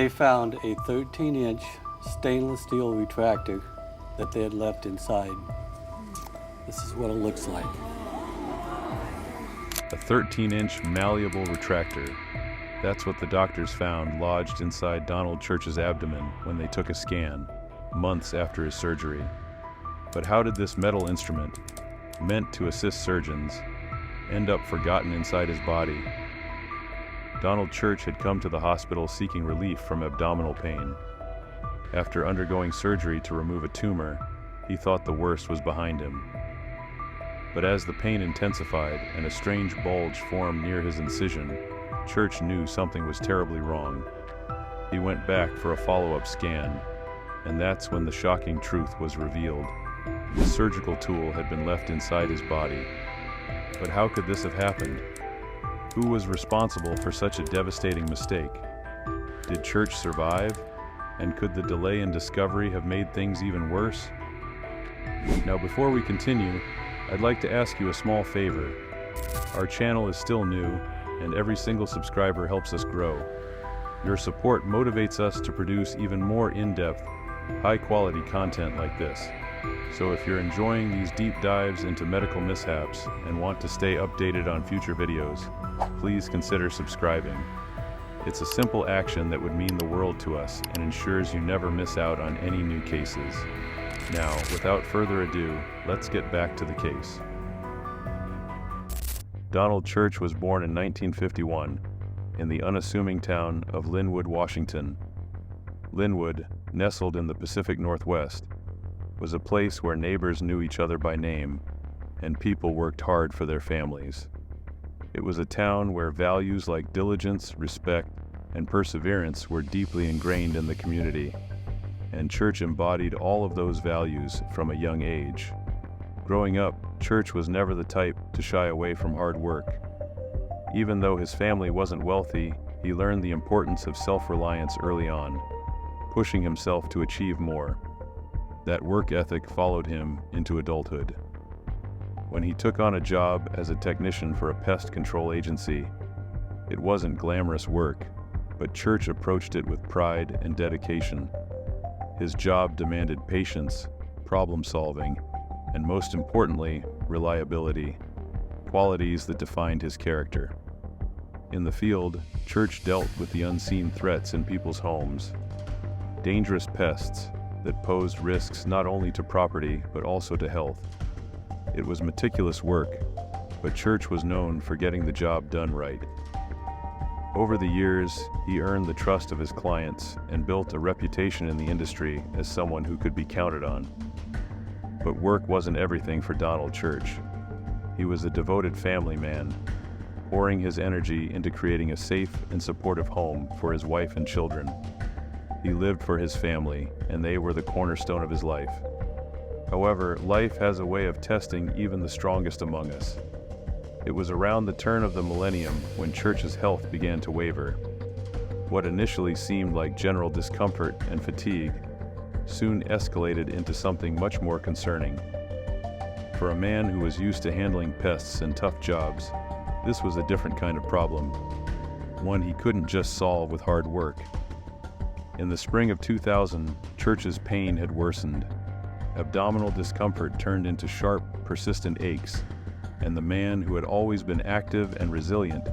They found a 13-inch stainless steel retractor that they had left inside. This is what it looks like. A 13-inch malleable retractor. That's what the doctors found lodged inside Donald Church's abdomen when they took a scan, months after his surgery. But how did this metal instrument, meant to assist surgeons, end up forgotten inside his body? Donald Church had come to the hospital seeking relief from abdominal pain. After undergoing surgery to remove a tumor, he thought the worst was behind him. But as the pain intensified and a strange bulge formed near his incision, Church knew something was terribly wrong. He went back for a follow-up scan, and that's when the shocking truth was revealed. The surgical tool had been left inside his body. But how could this have happened? Who was responsible for such a devastating mistake? Did Church survive? And could the delay in discovery have made things even worse? Now, before we continue, I'd like to ask you a small favor. Our channel is still new, and every single subscriber helps us grow. Your support motivates us to produce even more in-depth, high-quality content like this. So if you're enjoying these deep dives into medical mishaps and want to stay updated on future videos, please consider subscribing. It's a simple action that would mean the world to us and ensures you never miss out on any new cases. Now, without further ado, let's get back to the case. Donald Church was born in 1951 in the unassuming town of Linwood, Washington. Linwood, nestled in the Pacific Northwest, was a place where neighbors knew each other by name and people worked hard for their families. It was a town where values like diligence, respect, and perseverance were deeply ingrained in the community, and Church embodied all of those values from a young age. Growing up, Church was never the type to shy away from hard work. Even though his family wasn't wealthy, he learned the importance of self-reliance early on, pushing himself to achieve more. That work ethic followed him into adulthood. When he took on a job as a technician for a pest control agency, it wasn't glamorous work, but Church approached it with pride and dedication. His job demanded patience, problem solving, and most importantly, reliability, qualities that defined his character. In the field, Church dealt with the unseen threats in people's homes, dangerous pests that posed risks not only to property but also to health. It was meticulous work, but Church was known for getting the job done right. Over the years, he earned the trust of his clients and built a reputation in the industry as someone who could be counted on. But work wasn't everything for Donald Church. He was a devoted family man, pouring his energy into creating a safe and supportive home for his wife and children. He lived for his family, and they were the cornerstone of his life. However, life has a way of testing even the strongest among us. It was around the turn of the millennium when Church's health began to waver. What initially seemed like general discomfort and fatigue soon escalated into something much more concerning. For a man who was used to handling pests and tough jobs, this was a different kind of problem, one he couldn't just solve with hard work. In the spring of 2000, Church's pain had worsened. Abdominal discomfort turned into sharp, persistent aches, and the man who had always been active and resilient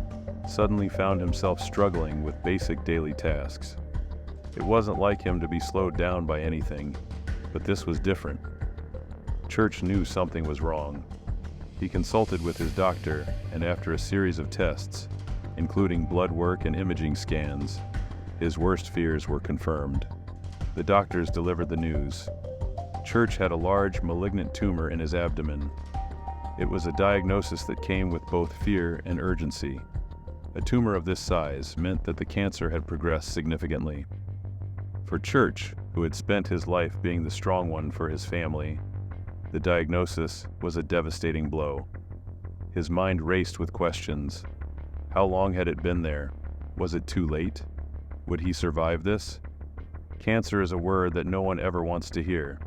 suddenly found himself struggling with basic daily tasks. It wasn't like him to be slowed down by anything, but this was different. Church knew something was wrong. He consulted with his doctor, and after a series of tests, including blood work and imaging scans, his worst fears were confirmed. The doctors delivered the news. Church had a large malignant tumor in his abdomen. It was a diagnosis that came with both fear and urgency. A tumor of this size meant that the cancer had progressed significantly. For Church, who had spent his life being the strong one for his family, the diagnosis was a devastating blow. His mind raced with questions. How long had it been there? Was it too late? Would he survive this? Cancer is a word that no one ever wants to hear.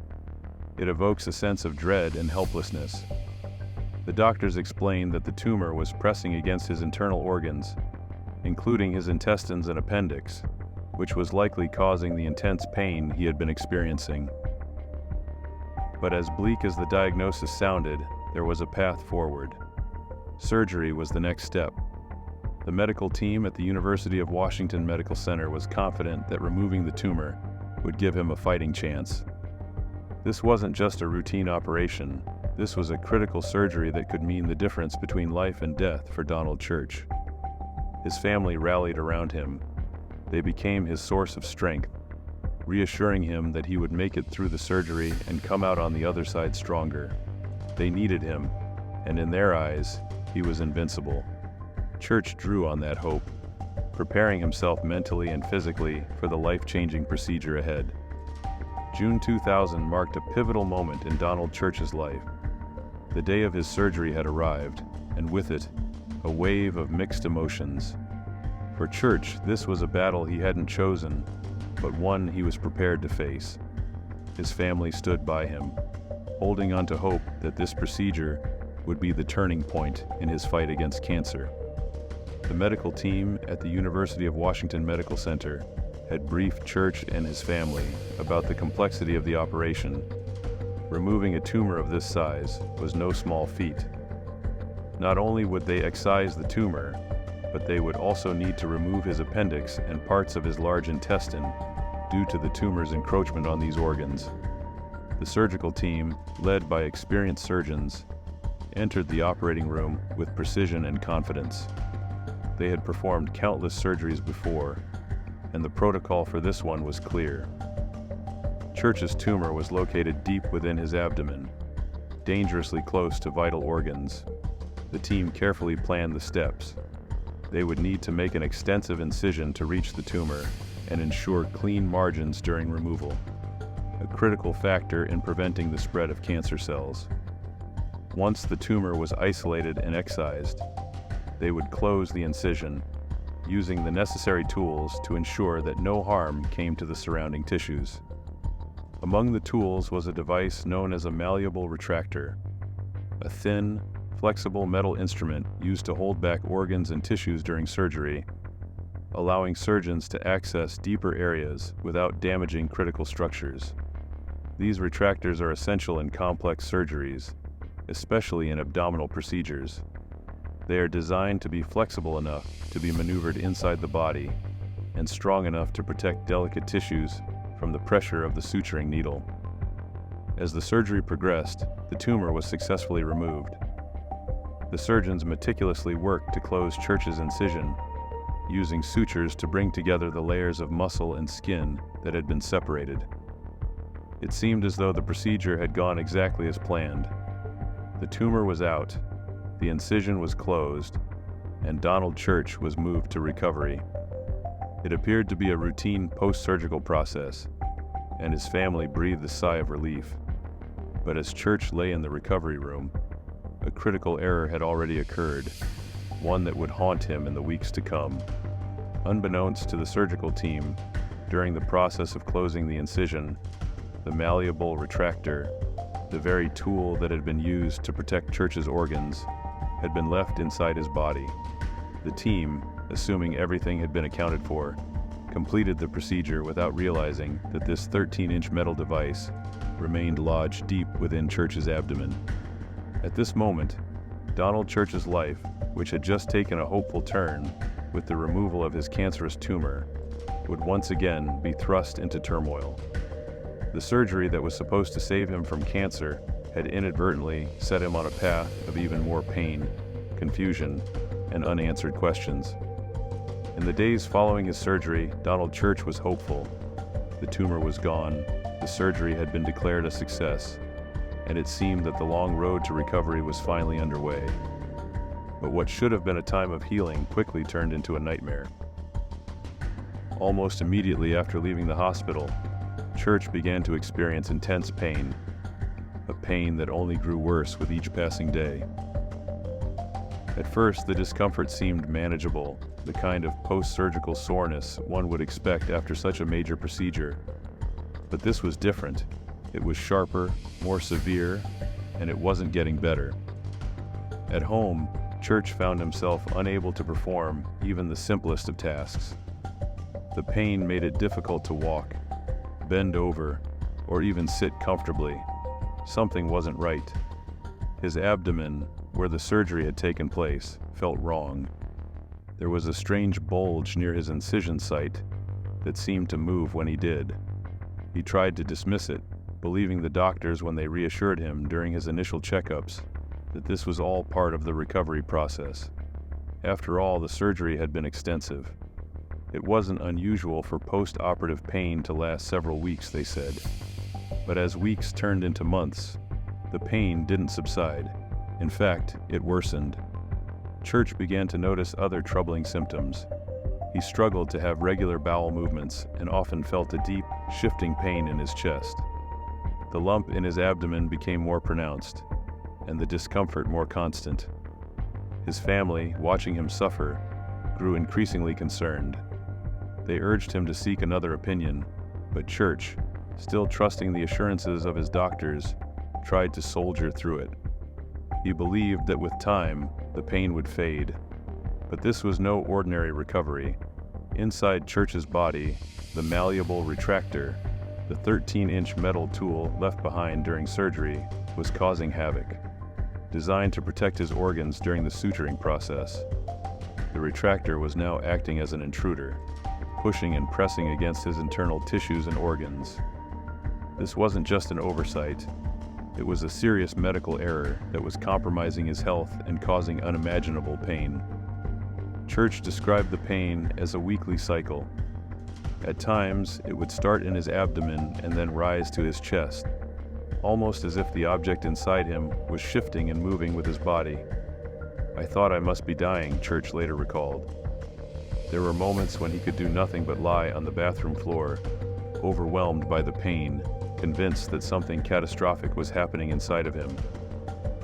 It evokes a sense of dread and helplessness. The doctors explained that the tumor was pressing against his internal organs, including his intestines and appendix, which was likely causing the intense pain he had been experiencing. But as bleak as the diagnosis sounded, there was a path forward. Surgery was the next step. The medical team at the University of Washington Medical Center was confident that removing the tumor would give him a fighting chance. This wasn't just a routine operation. This was a critical surgery that could mean the difference between life and death for Donald Church. His family rallied around him. They became his source of strength, reassuring him that he would make it through the surgery and come out on the other side stronger. They needed him, and in their eyes, he was invincible. Church drew on that hope, preparing himself mentally and physically for the life-changing procedure ahead. June 2000 marked a pivotal moment in Donald Church's life. The day of his surgery had arrived, and with it, a wave of mixed emotions. For Church, this was a battle he hadn't chosen, but one he was prepared to face. His family stood by him, holding on to hope that this procedure would be the turning point in his fight against cancer. The medical team at the University of Washington Medical Center had briefed Church and his family about the complexity of the operation. Removing a tumor of this size was no small feat. Not only would they excise the tumor, but they would also need to remove his appendix and parts of his large intestine due to the tumor's encroachment on these organs. The surgical team, led by experienced surgeons, entered the operating room with precision and confidence. They had performed countless surgeries before, and the protocol for this one was clear. Church's tumor was located deep within his abdomen, dangerously close to vital organs. The team carefully planned the steps. They would need to make an extensive incision to reach the tumor and ensure clean margins during removal, a critical factor in preventing the spread of cancer cells. Once the tumor was isolated and excised, they would close the incision, using the necessary tools to ensure that no harm came to the surrounding tissues. Among the tools was a device known as a malleable retractor, a thin, flexible metal instrument used to hold back organs and tissues during surgery, allowing surgeons to access deeper areas without damaging critical structures. These retractors are essential in complex surgeries, especially in abdominal procedures. They are designed to be flexible enough to be maneuvered inside the body and strong enough to protect delicate tissues from the pressure of the suturing needle. As the surgery progressed, the tumor was successfully removed. The surgeons meticulously worked to close Church's incision, using sutures to bring together the layers of muscle and skin that had been separated. It seemed as though the procedure had gone exactly as planned. The tumor was out, the incision was closed, and Donald Church was moved to recovery. It appeared to be a routine post-surgical process, and his family breathed a sigh of relief. But as Church lay in the recovery room, a critical error had already occurred, one that would haunt him in the weeks to come. Unbeknownst to the surgical team, during the process of closing the incision, the malleable retractor, the very tool that had been used to protect Church's organs, had been left inside his body. The team, assuming everything had been accounted for, completed the procedure without realizing that this 13-inch metal device remained lodged deep within Church's abdomen. At this moment, Donald Church's life, which had just taken a hopeful turn with the removal of his cancerous tumor, would once again be thrust into turmoil. The surgery that was supposed to save him from cancer had inadvertently set him on a path of even more pain, confusion, and unanswered questions. In the days following his surgery, Donald Church was hopeful. The tumor was gone, the surgery had been declared a success, and it seemed that the long road to recovery was finally underway. But what should have been a time of healing quickly turned into a nightmare. Almost immediately after leaving the hospital, Church began to experience intense pain, a pain that only grew worse with each passing day. At first, the discomfort seemed manageable, the kind of post-surgical soreness one would expect after such a major procedure. But this was different. It was sharper, more severe, and it wasn't getting better. At home, Church found himself unable to perform even the simplest of tasks. The pain made it difficult to walk, bend over, or even sit comfortably. Something wasn't right. His abdomen, where the surgery had taken place, felt wrong. There was a strange bulge near his incision site that seemed to move when he did. He tried to dismiss it, believing the doctors when they reassured him during his initial checkups that this was all part of the recovery process. After all, the surgery had been extensive. It wasn't unusual for post-operative pain to last several weeks, they said. But as weeks turned into months, the pain didn't subside. In fact, it worsened. Church began to notice other troubling symptoms. He struggled to have regular bowel movements and often felt a deep, shifting pain in his chest. The lump in his abdomen became more pronounced, and the discomfort more constant. His family, watching him suffer, grew increasingly concerned. They urged him to seek another opinion, but Church, still trusting the assurances of his doctors, tried to soldier through it. He believed that with time, the pain would fade. But this was no ordinary recovery. Inside Church's body, the malleable retractor, the 13-inch metal tool left behind during surgery, was causing havoc. Designed to protect his organs during the suturing process, the retractor was now acting as an intruder, pushing and pressing against his internal tissues and organs. This wasn't just an oversight. It was a serious medical error that was compromising his health and causing unimaginable pain. Church described the pain as a weekly cycle. At times, it would start in his abdomen and then rise to his chest, almost as if the object inside him was shifting and moving with his body. "I thought I must be dying," Church later recalled. There were moments when he could do nothing but lie on the bathroom floor, overwhelmed by the pain, convinced that something catastrophic was happening inside of him.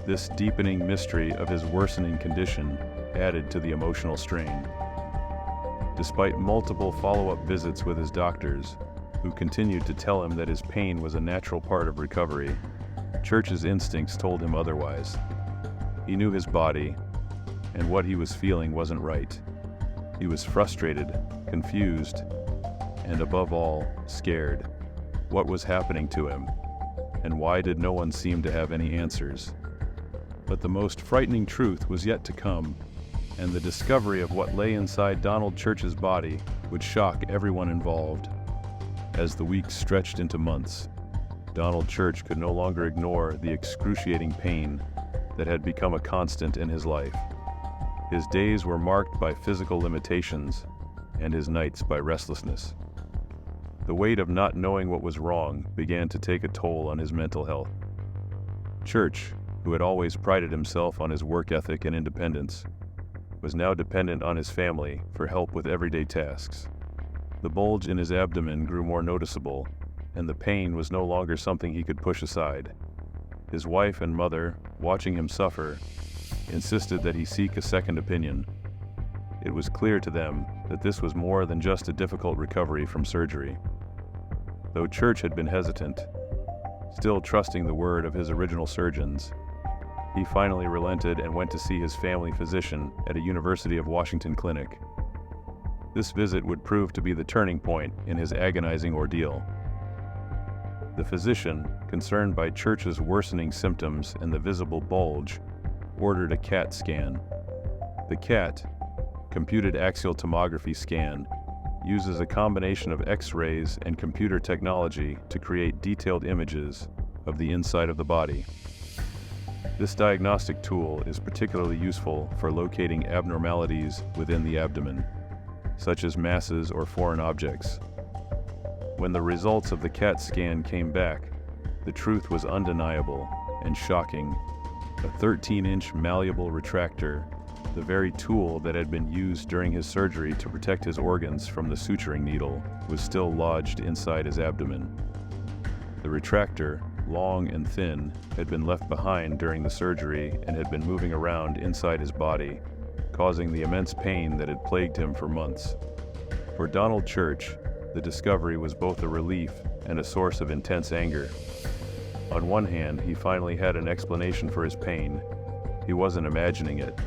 This deepening mystery of his worsening condition added to the emotional strain. Despite multiple follow-up visits with his doctors, who continued to tell him that his pain was a natural part of recovery, Church's instincts told him otherwise. He knew his body, and what he was feeling wasn't right. He was frustrated, confused, and above all, scared. What was happening to him, and why did no one seem to have any answers? But the most frightening truth was yet to come, and the discovery of what lay inside Donald Church's body would shock everyone involved. As the weeks stretched into months, Donald Church could no longer ignore the excruciating pain that had become a constant in his life. His days were marked by physical limitations, and his nights by restlessness. The weight of not knowing what was wrong began to take a toll on his mental health. Church, who had always prided himself on his work ethic and independence, was now dependent on his family for help with everyday tasks. The bulge in his abdomen grew more noticeable, and the pain was no longer something he could push aside. His wife and mother, watching him suffer, insisted that he seek a second opinion. It was clear to them that this was more than just a difficult recovery from surgery. Though Church had been hesitant, still trusting the word of his original surgeons, he finally relented and went to see his family physician at a University of Washington clinic. This visit would prove to be the turning point in his agonizing ordeal. The physician, concerned by Church's worsening symptoms and the visible bulge, ordered a CAT scan. The CAT, computed axial tomography scan, uses a combination of X-rays and computer technology to create detailed images of the inside of the body. This diagnostic tool is particularly useful for locating abnormalities within the abdomen, such as masses or foreign objects. When the results of the CAT scan came back, the truth was undeniable and shocking. A 13-inch malleable retractor, the very tool that had been used during his surgery to protect his organs from the suturing needle, was still lodged inside his abdomen. The retractor, long and thin, had been left behind during the surgery and had been moving around inside his body, causing the immense pain that had plagued him for months. For Donald Church, the discovery was both a relief and a source of intense anger. On one hand, he finally had an explanation for his pain. He wasn't imagining it,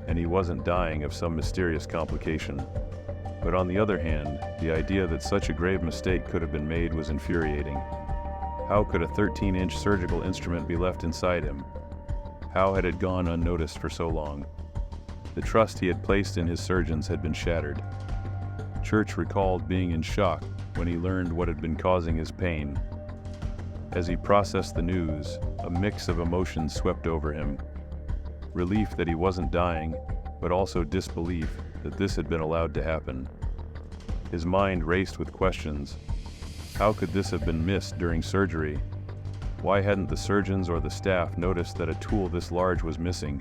and he wasn't dying of some mysterious complication. But on the other hand, the idea that such a grave mistake could have been made was infuriating. How could a 13-inch surgical instrument be left inside him? How had it gone unnoticed for so long? The trust he had placed in his surgeons had been shattered. Church recalled being in shock when he learned what had been causing his pain. As he processed the news, a mix of emotions swept over him. Relief that he wasn't dying, but also disbelief that this had been allowed to happen. His mind raced with questions. How could this have been missed during surgery? Why hadn't the surgeons or the staff noticed that a tool this large was missing?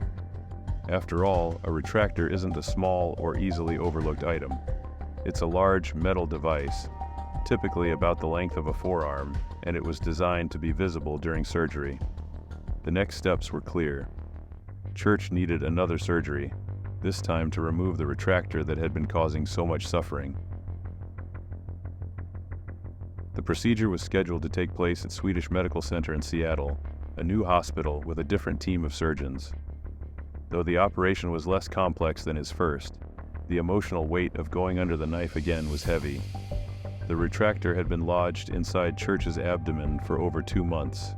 After all, a retractor isn't a small or easily overlooked item. It's a large metal device, typically about the length of a forearm, and it was designed to be visible during surgery. The next steps were clear. Church needed another surgery, this time to remove the retractor that had been causing so much suffering. The procedure was scheduled to take place at Swedish Medical Center in Seattle, a new hospital with a different team of surgeons. Though the operation was less complex than his first, the emotional weight of going under the knife again was heavy. The retractor had been lodged inside Church's abdomen for over 2 months,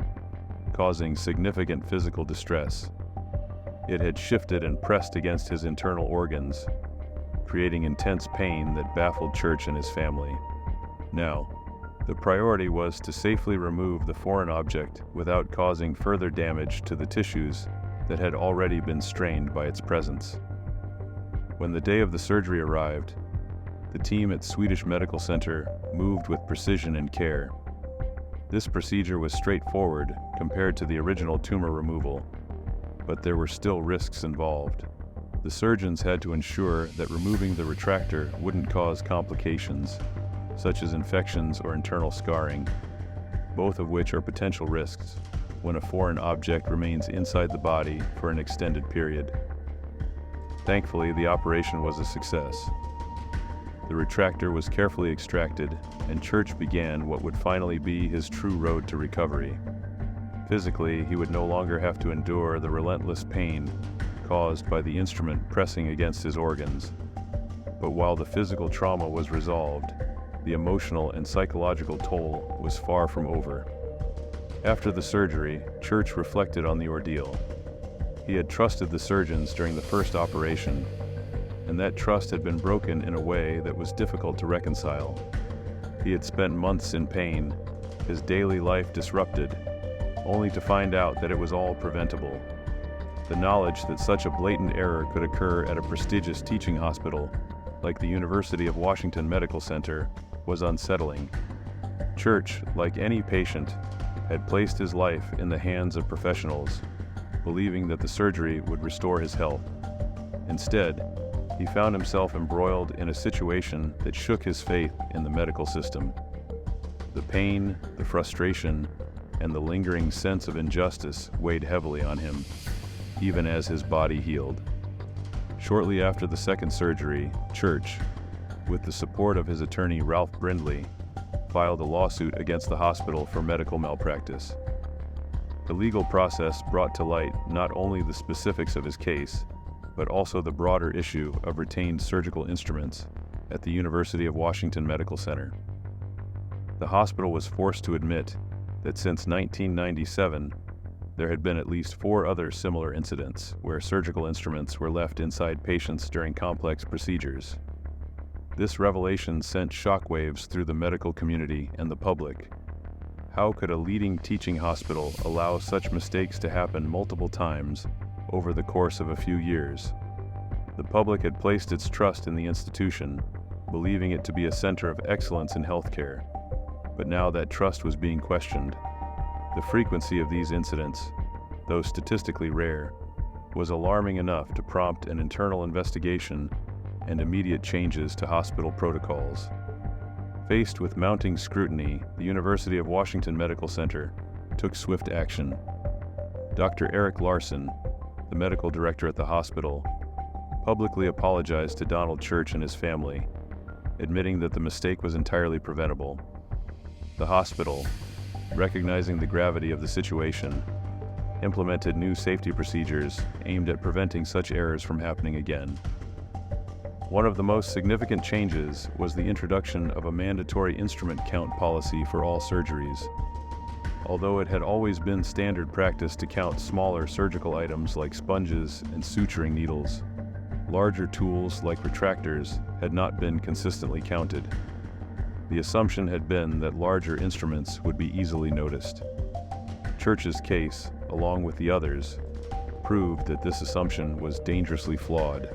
causing significant physical distress. It had shifted and pressed against his internal organs, creating intense pain that baffled Church and his family. Now, the priority was to safely remove the foreign object without causing further damage to the tissues that had already been strained by its presence. When the day of the surgery arrived, the team at Swedish Medical Center moved with precision and care. This procedure was straightforward compared to the original tumor removal, but there were still risks involved. The surgeons had to ensure that removing the retractor wouldn't cause complications, such as infections or internal scarring, both of which are potential risks when a foreign object remains inside the body for an extended period. Thankfully, the operation was a success. The retractor was carefully extracted, and Church began what would finally be his true road to recovery. Physically, he would no longer have to endure the relentless pain caused by the instrument pressing against his organs. But while the physical trauma was resolved, the emotional and psychological toll was far from over. After the surgery, Church reflected on the ordeal. He had trusted the surgeons during the first operation, and that trust had been broken in a way that was difficult to reconcile. He had spent months in pain, his daily life disrupted, only to find out that it was all preventable. The knowledge that such a blatant error could occur at a prestigious teaching hospital like the University of Washington Medical Center was unsettling. Church, like any patient, had placed his life in the hands of professionals, believing that the surgery would restore his health. Instead, he found himself embroiled in a situation that shook his faith in the medical system. The pain, the frustration, and the lingering sense of injustice weighed heavily on him, even as his body healed. Shortly after the second surgery, Church, with the support of his attorney Ralph Brindley, filed a lawsuit against the hospital for medical malpractice. The legal process brought to light not only the specifics of his case, but also the broader issue of retained surgical instruments at the University of Washington Medical Center. The hospital was forced to admit that since 1997, there had been at least 4 other similar incidents where surgical instruments were left inside patients during complex procedures. This revelation sent shockwaves through the medical community and the public. How could a leading teaching hospital allow such mistakes to happen multiple times over the course of a few years? The public had placed its trust in the institution, believing it to be a center of excellence in healthcare. But now that trust was being questioned. The frequency of these incidents, though statistically rare, was alarming enough to prompt an internal investigation and immediate changes to hospital protocols. Faced with mounting scrutiny, the University of Washington Medical Center took swift action. Dr. Eric Larson, the medical director at the hospital, publicly apologized to Donald Church and his family, admitting that the mistake was entirely preventable. The hospital, recognizing the gravity of the situation, implemented new safety procedures aimed at preventing such errors from happening again. One of the most significant changes was the introduction of a mandatory instrument count policy for all surgeries. Although it had always been standard practice to count smaller surgical items like sponges and suturing needles, larger tools like retractors had not been consistently counted. The assumption had been that larger instruments would be easily noticed. Church's case, along with the others, proved that this assumption was dangerously flawed.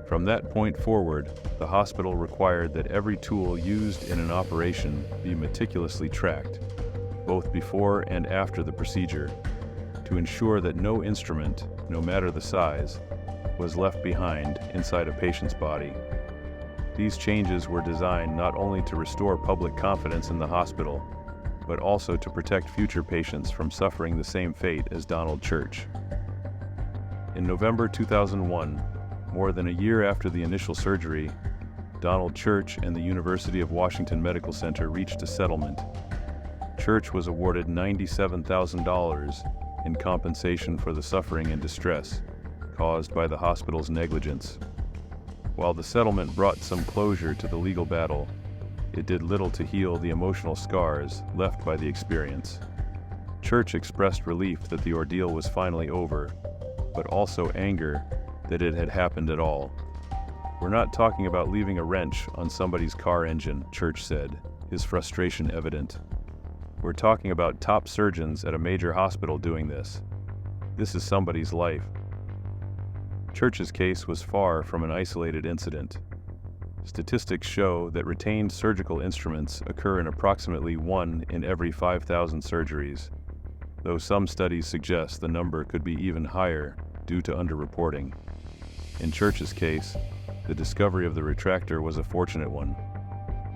From that point forward, the hospital required that every tool used in an operation be meticulously tracked, both before and after the procedure, to ensure that no instrument, no matter the size, was left behind inside a patient's body. These changes were designed not only to restore public confidence in the hospital, but also to protect future patients from suffering the same fate as Donald Church. In November 2001, more than a year after the initial surgery, Donald Church and the University of Washington Medical Center reached a settlement. Church was awarded $97,000 in compensation for the suffering and distress caused by the hospital's negligence. While the settlement brought some closure to the legal battle, it did little to heal the emotional scars left by the experience. Church expressed relief that the ordeal was finally over, but also anger that it had happened at all. "We're not talking about leaving a wrench on somebody's car engine," Church said, his frustration evident. "We're talking about top surgeons at a major hospital doing this. This is somebody's life." Church's case was far from an isolated incident. Statistics show that retained surgical instruments occur in approximately 1 in every 5,000 surgeries, though some studies suggest the number could be even higher due to underreporting. In Church's case, the discovery of the retractor was a fortunate one.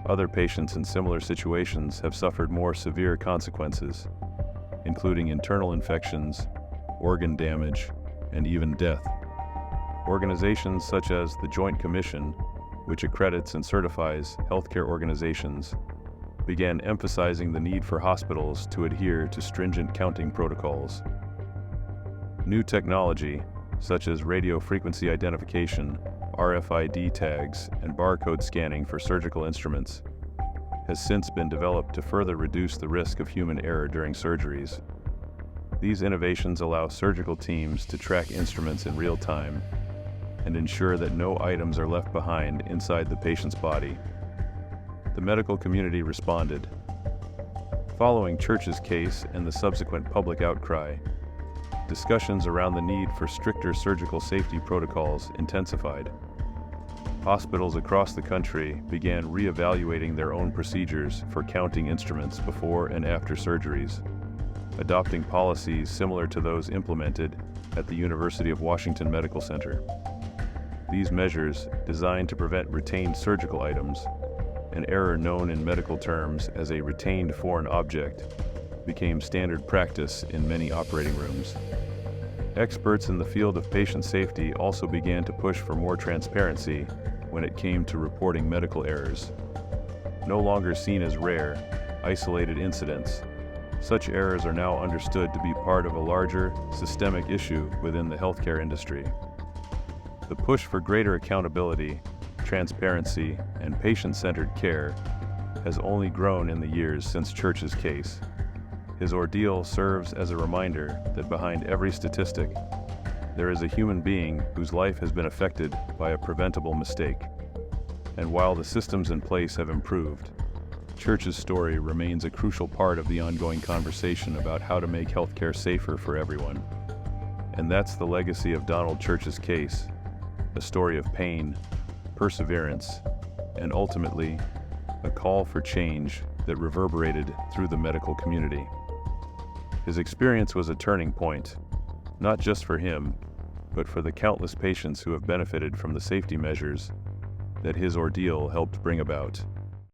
Other patients in similar situations have suffered more severe consequences, including internal infections, organ damage, and even death. Organizations such as the Joint Commission, which accredits and certifies healthcare organizations, began emphasizing the need for hospitals to adhere to stringent counting protocols. New technology, such as radio frequency identification, RFID tags, and barcode scanning for surgical instruments, has since been developed to further reduce the risk of human error during surgeries. These innovations allow surgical teams to track instruments in real time and ensure that no items are left behind inside the patient's body. The medical community responded. Following Church's case and the subsequent public outcry, discussions around the need for stricter surgical safety protocols intensified. Hospitals across the country began re-evaluating their own procedures for counting instruments before and after surgeries, adopting policies similar to those implemented at the University of Washington Medical Center. These measures, designed to prevent retained surgical items, an error known in medical terms as a retained foreign object, became standard practice in many operating rooms. Experts in the field of patient safety also began to push for more transparency when it came to reporting medical errors. No longer seen as rare, isolated incidents, such errors are now understood to be part of a larger, systemic issue within the healthcare industry. The push for greater accountability, transparency, and patient-centered care has only grown in the years since Church's case. His ordeal serves as a reminder that behind every statistic, there is a human being whose life has been affected by a preventable mistake. And while the systems in place have improved, Church's story remains a crucial part of the ongoing conversation about how to make healthcare safer for everyone. And that's the legacy of Donald Church's case, a story of pain, perseverance, and ultimately, a call for change that reverberated through the medical community. His experience was a turning point, not just for him, but for the countless patients who have benefited from the safety measures that his ordeal helped bring about.